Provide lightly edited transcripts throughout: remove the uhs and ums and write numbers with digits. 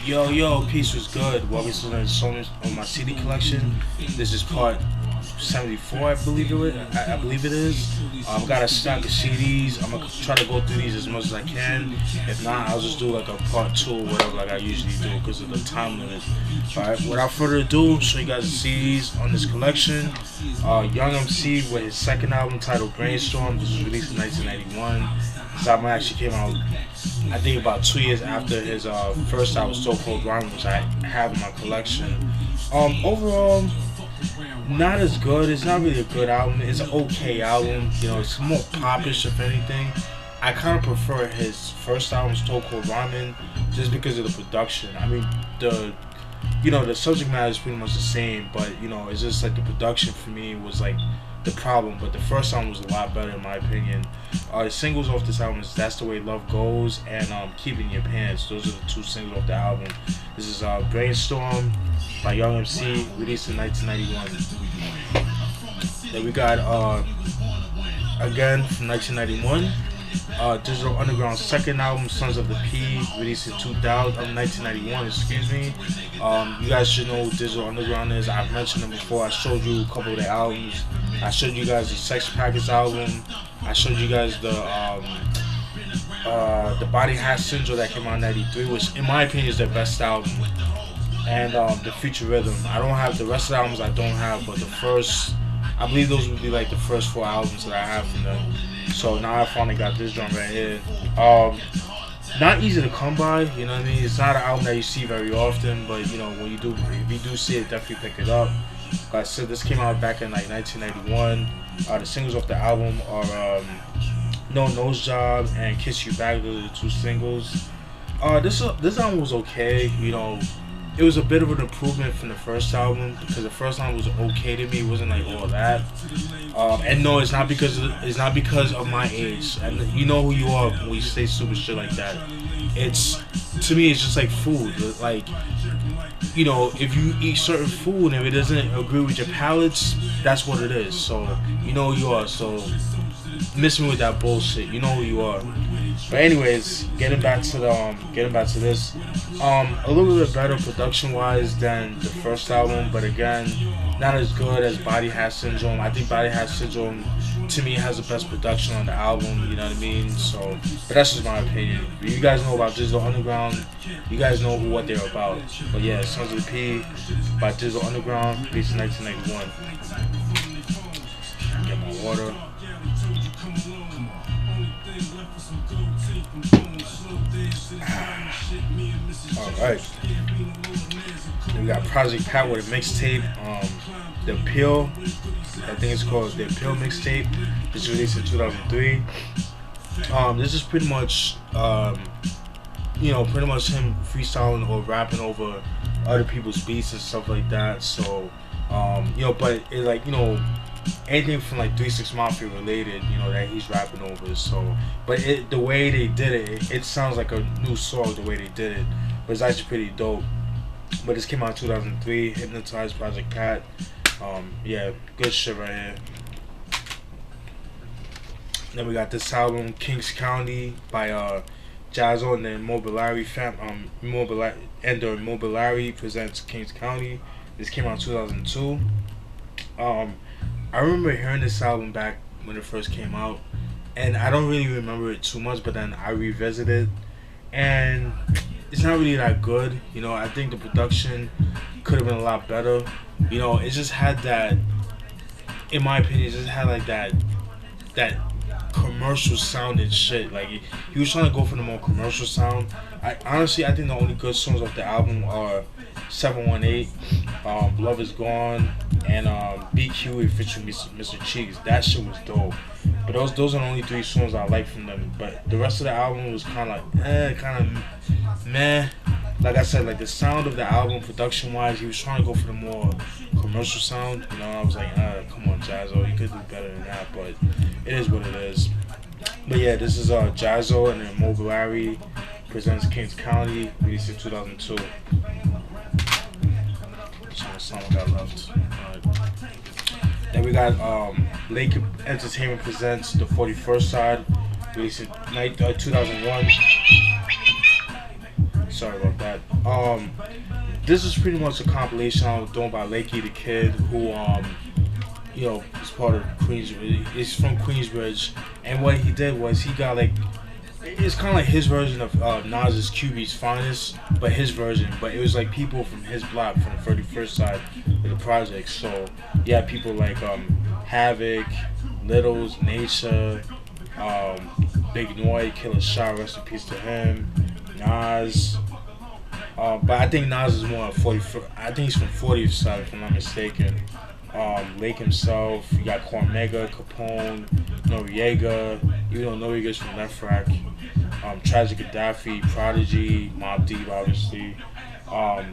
Yo, peace was good. Welcome to the song on my CD collection. This is part 74, I believe I believe it is. Got a stack of CDs. I'm gonna try to go through these as much as I can. If not, I'll just do like a part 2 or whatever, like I usually do, because of the time limit. Alright, without further ado, show you guys the CDs on this collection. Young MC with his second album titled Brainstorm. This was released in 1991. This album actually came out, I think, about 2 years after his first album, So Cold Rhyme, which I have in my collection. Overall, not as good. It's not really a good album. It's an okay album. You know, it's more popish, if anything. I kind of prefer his first album, So Cold Rhyme, just because of the production. I mean, the subject matter is pretty much the same, but it's just like the production for me was like the problem. But the first album was a lot better in my opinion. The singles off this album is That's the Way Love Goes and Keeping Your Pants. Those are the two singles off the album. This is Brainstorm by Young MC, released in 1991. Then we got again from 1991. Digital Underground's second album, Sons of the P, released in 1991. Excuse me. You guys should know who Digital Underground is. I've mentioned them before. I showed you a couple of their albums. I showed you guys the Sex Packets album. I showed you guys the Body Hat Syndrome that came out in '93, which in my opinion is their best album. And the Future Rhythm. I don't have the rest of the albums. I don't have, but the first, I believe those would be like the first 4 albums that I have from them. So now I finally got this drum right here. Not easy to come by, you know what I mean? It's not an album that you see very often, but when you do, if you do see it, definitely pick it up. Like I said, this came out back in like 1991. The singles off the album are No Nose Job and Kiss You Back. Those are the 2 singles. This album was okay. It was a bit of an improvement from the first album, because the first album was okay to me. It wasn't like all that. And no, it's not because of my age. And you know who you are when you say stupid shit like that. To me, it's just like food. Like, if you eat certain food and if it doesn't agree with your palates, that's what it is. So you know who you are. So miss me with that bullshit. You know who you are. But anyways, getting back to this, a little bit better production wise than the first album, but again, not as good as Body Hat Syndrome. I think Body Hat Syndrome to me has the best production on the album, you know what I mean? So, but that's just my opinion. You guys know about Digital Underground, you guys know what they're about. But yeah, Sons of the P by Digital Underground, released in 1991. Get my water. Alright. Then we got Project Pat with a mixtape. The Appeal. I think it's called The Appeal Mixtape. It's released in 2003. This is pretty much pretty much him freestyling or rapping over other people's beats and stuff like that. So but it like anything from like 3 6 Mafia related, that he's rapping over. So, but the way they did it sounds like a new song the way they did it, but it's actually pretty dope. But this came out in 2003. Hypnotized, Project Pat. Yeah, good shit right here. Then we got this album, Kingz Kounty by Jaz-O and the Immobilarie Immobilarie presents Kingz Kounty. This came out in 2002. I remember hearing this album back when it first came out, and I don't really remember it too much, but then I revisited, and it's not really that good. I think the production could have been a lot better. It just had that, in my opinion, it just had like that commercial sound and shit. Like he was trying to go for the more commercial sound. I think the only good songs off the album are 718, Love Is Gone, and BQ featuring Mr. Cheeks. That shit was dope. But those are the only 3 songs I like from them. But the rest of the album was kind of meh. Like I said, like the sound of the album, production wise, he was trying to go for the more commercial sound. I was like, come on, Jaz-O, you could do better than that. But it is what it is. But yeah, this is Jaz-O and Immobilarie presents Kingz Kounty, released in 2002. Song I got left. Then we got Lake Entertainment presents The 41st Side, released in 2001. Sorry about that. This is pretty much a compilation I was doing by Lakey the Kid, who is part of Queensbridge. He's from Queensbridge, and what he did was he got like, it's kind of like his version of Nas's QB's Finest, but his version. But it was like people from his block, from the 31st side of the project. So yeah, people like Havoc, Littles, Nature, Big N.W.A, Killer Shot, rest in peace to him, Nas. But I think Nas is more 40. I think he's from 40th side, if I'm not mistaken. Lake himself. You got Cormega, Capone, Noriega. Even though Noriega's from Left Rack. Tragic Gaddafi, Prodigy, Mobb Deep, obviously. A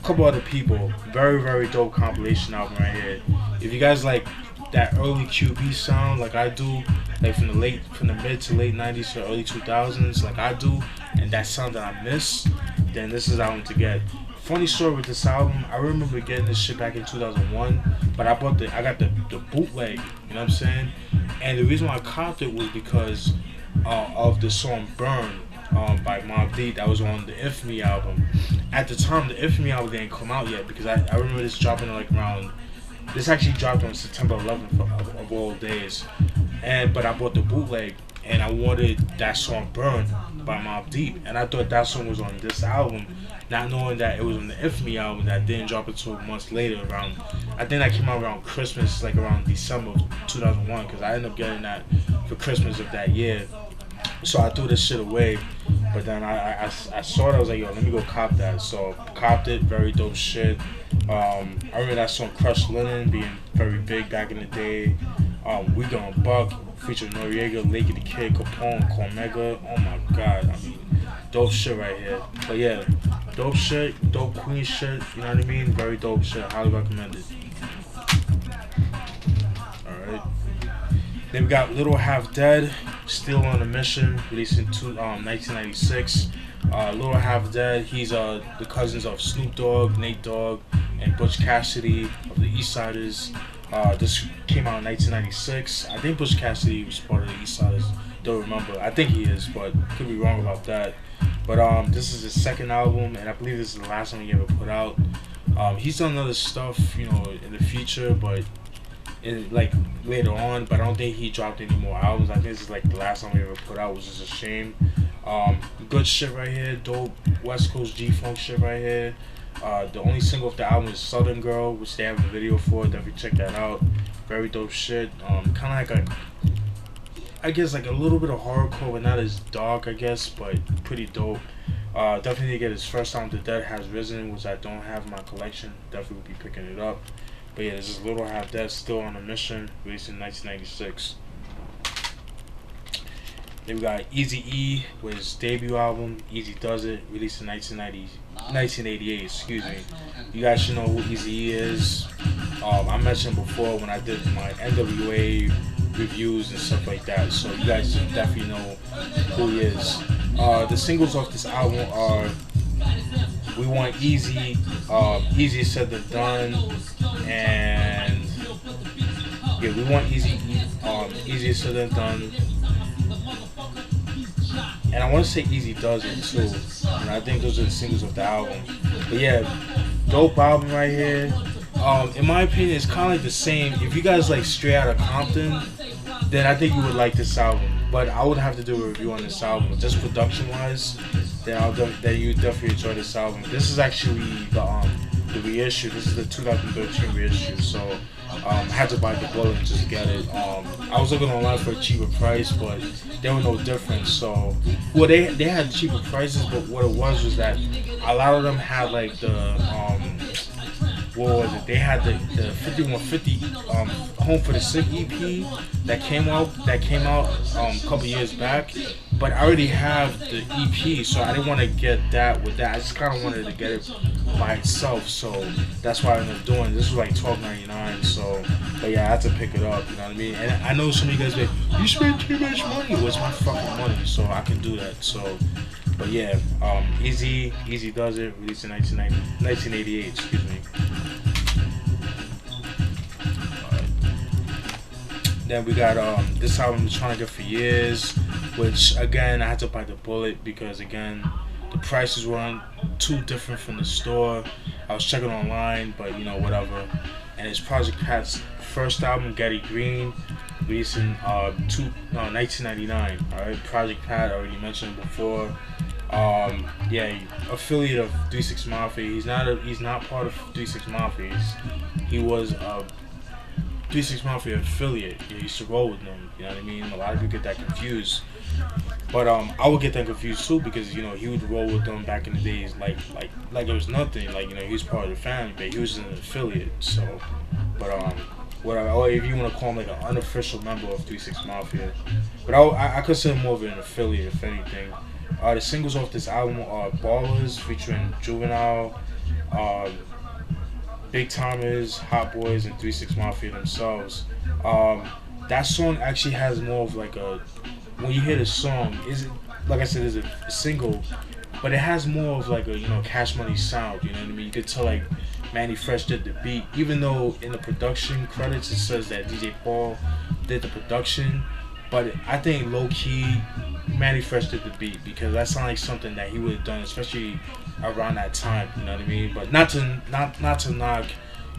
couple other people. Very, very dope compilation album right here. If you guys like that early QB sound like I do, like from the mid to late 90s to early 2000s, like I do, and that sound that I miss, then this is the album to get. Funny story with this album, I remember getting this shit back in 2001, but I got the bootleg, you know what I'm saying? And the reason why I copped it was because of the song Burn by Mobb Deep that was on the If Me album. At the time, the If Me album didn't come out yet, because I remember this dropping like around, this actually dropped on September 11th of all days. But I bought the bootleg, and I wanted that song Burn by Mobb Deep, and I thought that song was on this album, not knowing that it was on the If Me album that didn't drop until months later. I think that came out around Christmas, like around December of 2001, because I ended up getting that for Christmas of that year. So I threw this shit away, but then I saw it, I was like, yo, let me go cop that. So copped it, very dope shit. I remember that song Crushed Linen being very big back in the day. We Gon' Buck, featuring Noriega, Lakey the Kid, Capone, Cormega. Oh my god, I mean, dope shit right here. But yeah, dope shit, dope Queen shit, you know what I mean? Very dope shit, highly recommended. Alright. Then we got Lil Half Dead, Still on a Mission, released in 1996. Lil Half Dead, he's the cousins of Snoop Dogg, Nate Dogg, and Butch Cassidy of the East Siders. This came out in 1996. I think Butch Cassidy was part of the East Siders. Don't remember. I think he is, but could be wrong about that. But this is his second album, and I believe this is the last one he ever put out. He's done other stuff, you know, in the future, but like later on. But I don't think he dropped any more albums. I think this is like the last time he ever put out, which is a shame. Good shit right here. Dope West Coast G-Funk shit right here. The only single of the album is Southern Girl, which they have a video for. Definitely check that out. Very dope shit. Kind of like I guess like a little bit of horrorcore, but not as dark, I guess, but pretty dope. Definitely get his first album, The Dead Has Risen, which I don't have in my collection. Definitely will be picking it up. But yeah, this is Lil Half Dead, Still on a Mission, released in 1996. Then we got Eazy-E with his debut album, E Eazy Duz It, released in 1988, excuse me. You guys should know who Eazy-E is. I mentioned before when I did my N.W.A reviews and stuff like that, so you guys should definitely know who he is. The singles off this album are We Want Easy, Easier Said Than Done, and yeah, We Want Easy, Easier Said Than Done, and I want to say Eazy Duz It too, and I think those are the singles of the album. But yeah, dope album right here. In my opinion, it's kind of like the same. If you guys like Straight Outta Compton, then I think you would like this album. But I would have to do a review on this album, just production-wise. Then you definitely enjoy this album. This is actually the reissue. This is the 2013 reissue. So I had to buy the bullet and just get it. I was looking online for a cheaper price, but there were no difference. So well, they had cheaper prices, but what it was that a lot of them had like the what was it? They had the 5150 Home for the Sick EP that came out a couple years back, but I already have the EP, so I didn't want to get that with that. I just kind of wanted to get it by itself, so that's why I ended up doing it. This was like $12.99, so but yeah, I had to pick it up. You know what I mean? And I know some of you guys be like, you spend too much money. Well, it's my fucking money, so I can do that. So. But yeah, Eazy Duz It, released in 1988, excuse me. Then we got this album I've been trying to get for years, which again I had to bite the bullet because again the prices weren't too different from the store. I was checking online, but you know, whatever. And it's Project Pat's first album, Ghetty Green, released in 1999. All right, Project Pat, already mentioned before. Yeah, affiliate of 3 6 Mafia. He's not part of 3 6 Mafia. He was a 3 6 Mafia affiliate. He used to roll with them. You know what I mean? A lot of people get that confused. But I would get that confused too, because you know he would roll with them back in the days like it was nothing. Like, you know, he was part of the family, but he was an affiliate. So, but whatever. Or if you want to call him like an unofficial member of 3 6 Mafia, but I consider him more of an affiliate, if anything. The singles off this album are Ballers featuring Juvenile, Big Timers, Hot Boys, and 3 6 Mafia themselves. That song actually has more of like a, when you hear the song, is it, like I said, is a single, but it has more of like a, you know, Cash Money sound. You know what I mean? You could tell like Manny Fresh did the beat, even though in the production credits it says that DJ Paul did the production. But I think low key, Manny Fresh did the beat, because that sounds like something that he would have done, especially around that time. You know what I mean? But not to knock,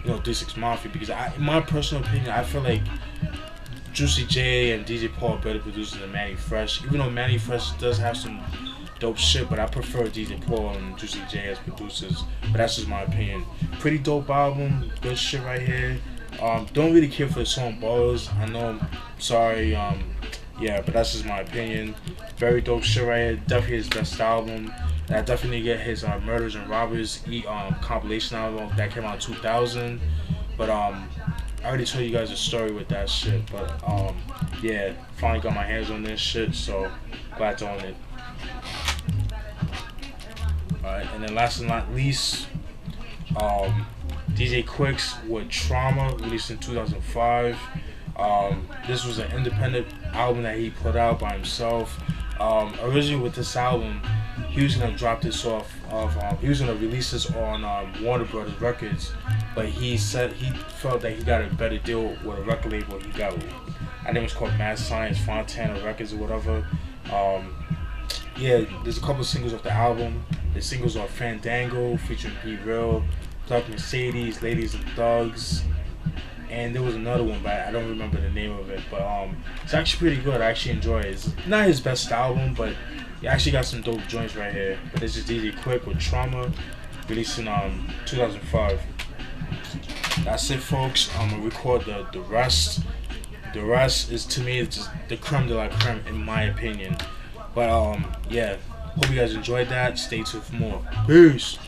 you know, 3 6 Mafia, because in my personal opinion, I feel like Juicy J and DJ Paul are better producers than Manny Fresh. Even though Manny Fresh does have some dope shit, but I prefer DJ Paul and Juicy J as producers. But that's just my opinion. Pretty dope album, good shit right here. Don't really care for the song Ballers. I know, I'm sorry. Yeah, but that's just my opinion. Very dope shit right here. Definitely his best album. And I definitely get his Murders and Robbers compilation album that came out in 2000. But I already told you guys a story with that shit. But yeah, finally got my hands on this shit, so glad to own it. Alright, and then last and not least, DJ Quik's with Trauma, released in 2005. This was an independent album that he put out by himself. Originally with this album, he was gonna drop this off of he was gonna release this on Warner Brothers Records, but he said he felt that he got a better deal with a record label. He got, I think it was called Mad Science Fontana Records or whatever. Yeah, there's a couple of singles off the album. The singles are Fandango featuring Be Real, Thug Mercedes, Ladies and Thugs, and there was another one, but I don't remember the name of it. But it's actually pretty good. I actually enjoy it. It's not his best album, but he actually got some dope joints right here. But this is DJ Quik with Trauma, released in 2005. That's it, folks. I'm gonna record the rest. The rest is, to me, it's just the creme de la creme in my opinion. But yeah, hope you guys enjoyed that. Stay tuned for more. Peace.